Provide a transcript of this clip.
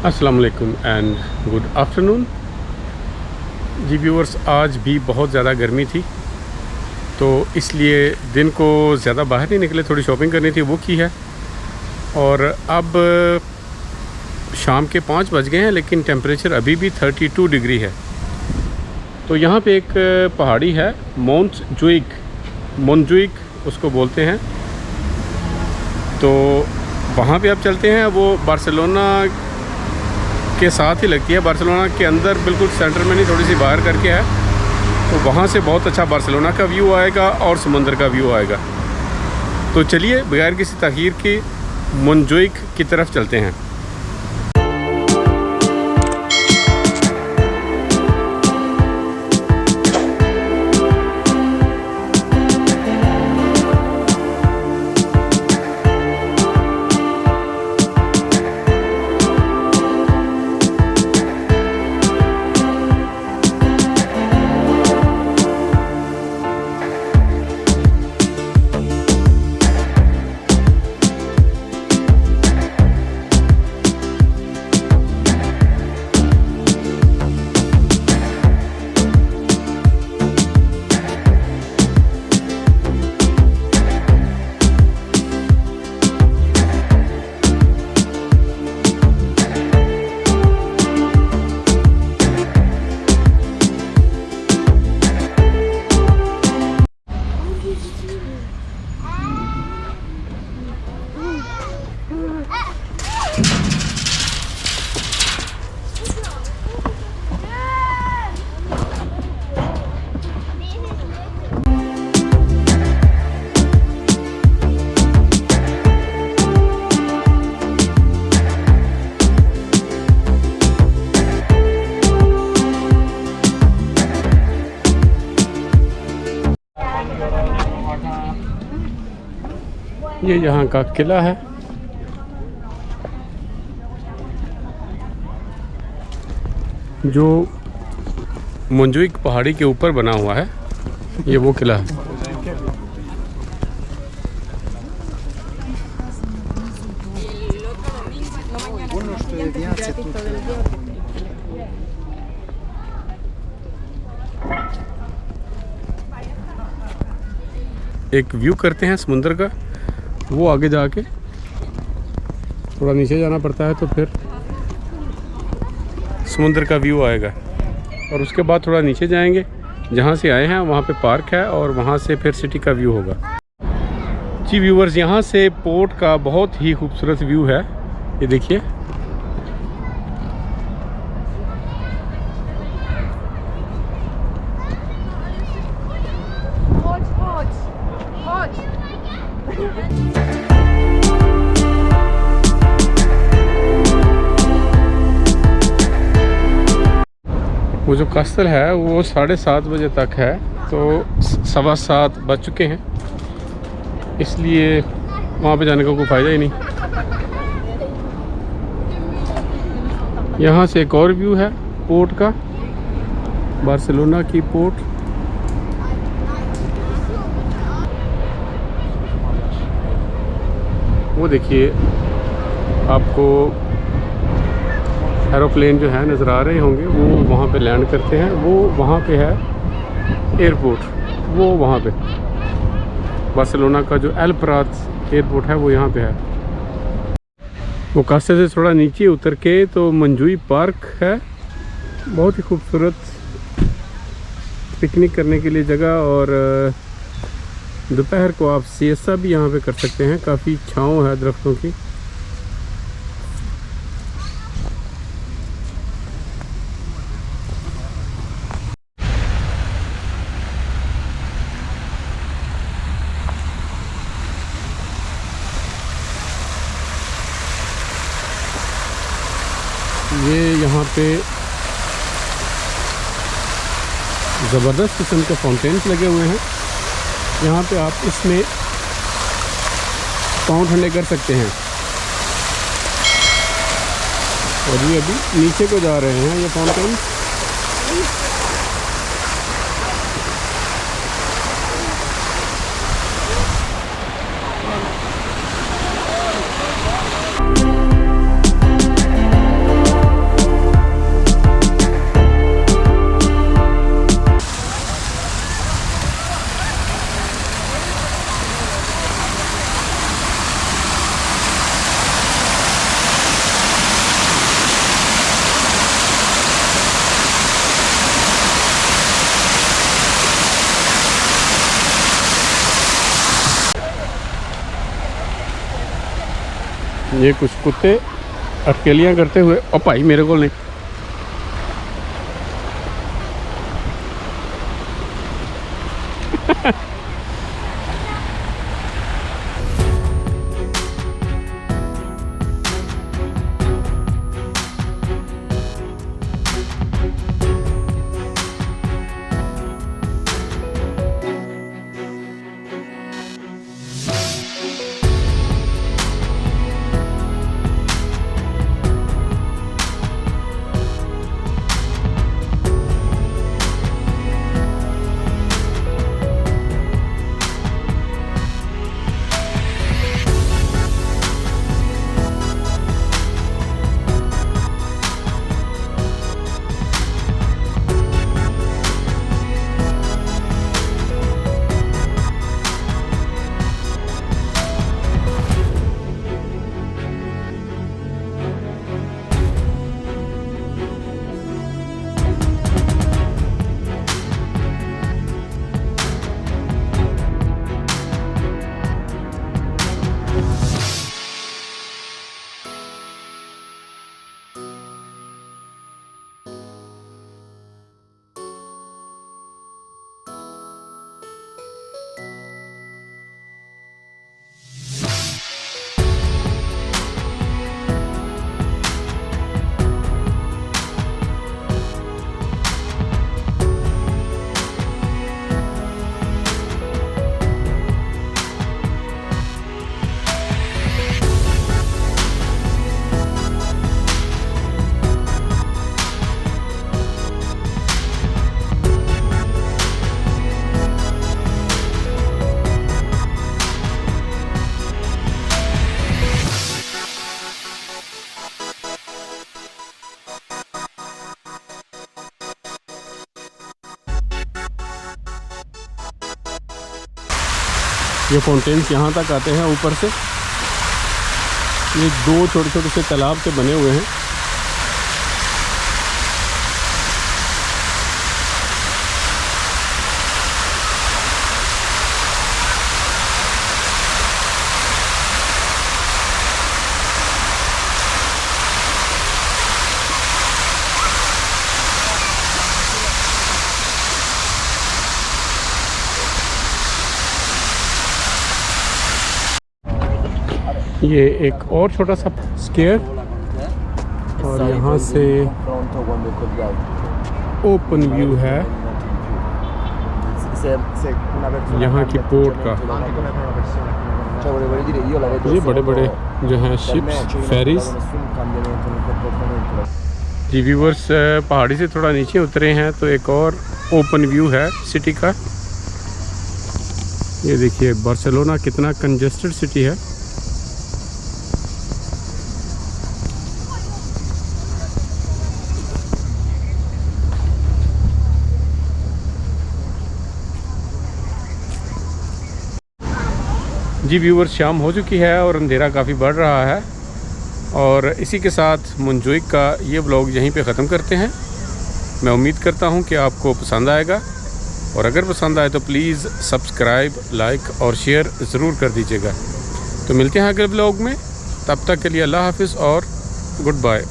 अस्सलाम वालेकुम and good afternoon जी व्यूअर्स। आज भी बहुत ज़्यादा गर्मी थी तो इसलिए दिन को ज़्यादा बाहर नहीं निकले, थोड़ी शॉपिंग करनी थी वो की है। और अब शाम के 5 बज गए हैं लेकिन टेम्परेचर अभी भी 32 डिग्री है। तो यहाँ पे एक पहाड़ी है मोंजुइक उसको बोलते हैं। तो वहाँ पे आप चलते हैं। वो बार्सिलोना के साथ ही लगती है, बार्सिलोना के अंदर बिल्कुल सेंटर में नहीं, थोड़ी सी बाहर करके है। तो वहाँ से बहुत अच्छा बार्सिलोना का व्यू आएगा और समुंदर का व्यू आएगा। तो चलिए बगैर किसी ताख़ीर के मोंजुइक की तरफ चलते हैं। ये यहाँ का किला है। जो मोंजुइक पहाड़ी के ऊपर बना हुआ है, ये वो किला है। एक व्यू करते हैं समुंदर का। वो आगे जाके थोड़ा नीचे जाना पड़ता है तो फिर समुंदर का व्यू आएगा। और उसके बाद थोड़ा नीचे जाएंगे, जहाँ से आए हैं वहाँ पे पार्क है और वहाँ से फिर सिटी का व्यू होगा। जी व्यूअर्स, यहाँ से पोर्ट का बहुत ही खूबसूरत व्यू है। ये देखिए, वो जो कस्टल है वो 7:30 बजे तक है। तो 7:15 बज चुके हैं, इसलिए वहाँ पे जाने का कोई फ़ायदा ही नहीं। यहाँ से एक और व्यू है पोर्ट का, बार्सिलोना की पोर्ट। वो देखिए, आपको एरोप्लेन जो है नज़र आ रहे होंगे, वो वहाँ पे लैंड करते हैं। वो वहाँ पे है एयरपोर्ट, वो वहाँ पे बार्सिलोना का जो एल प्रात एयरपोर्ट है वो यहाँ पे है। वो कास्टे से थोड़ा नीचे उतर के तो मोंजुइक पार्क है। बहुत ही खूबसूरत पिकनिक करने के लिए जगह। और दोपहर को आप सिएस्ता भी यहाँ पे कर सकते हैं, काफ़ी छाँव है दरख्तों की। ये यहाँ पे ज़बरदस्त किस्म के फाउंटेन्स लगे हुए हैं। यहाँ पे आप इसमें पाँव ठंडे कर सकते हैं। और ये अभी नीचे को जा रहे हैं ये फाउंटेन्स। ये कुछ कुत्ते अटकेलियाँ करते हुए, ओ भाई मेरे को नहीं, ये फाउंटेन्स यहाँ तक आते हैं ऊपर से। ये 2 छोटे छोटे से तालाब से बने हुए हैं। ये एक और छोटा सा स्केयर, और यहाँ से ओपन व्यू है यहाँ की पोर्ट का। ये बड़े बड़े जो हैं शिप्स, फेरीज। जी व्यूवर्स, पहाड़ी से थोड़ा नीचे उतरे हैं तो एक और ओपन व्यू है सिटी का। ये देखिए बार्सिलोना कितना कंजेस्टेड सिटी है। जी व्यूवर्स, शाम हो चुकी है और अंधेरा काफ़ी बढ़ रहा है, और इसी के साथ मोन्जुइक का ये व्लॉग यहीं पे ख़त्म करते हैं। मैं उम्मीद करता हूँ कि आपको पसंद आएगा, और अगर पसंद आए तो प्लीज़ सब्सक्राइब, लाइक और शेयर ज़रूर कर दीजिएगा। तो मिलते हैं अगले व्लॉग में, तब तक के लिए अल्लाह हाफ़िज़ और गुड बाय।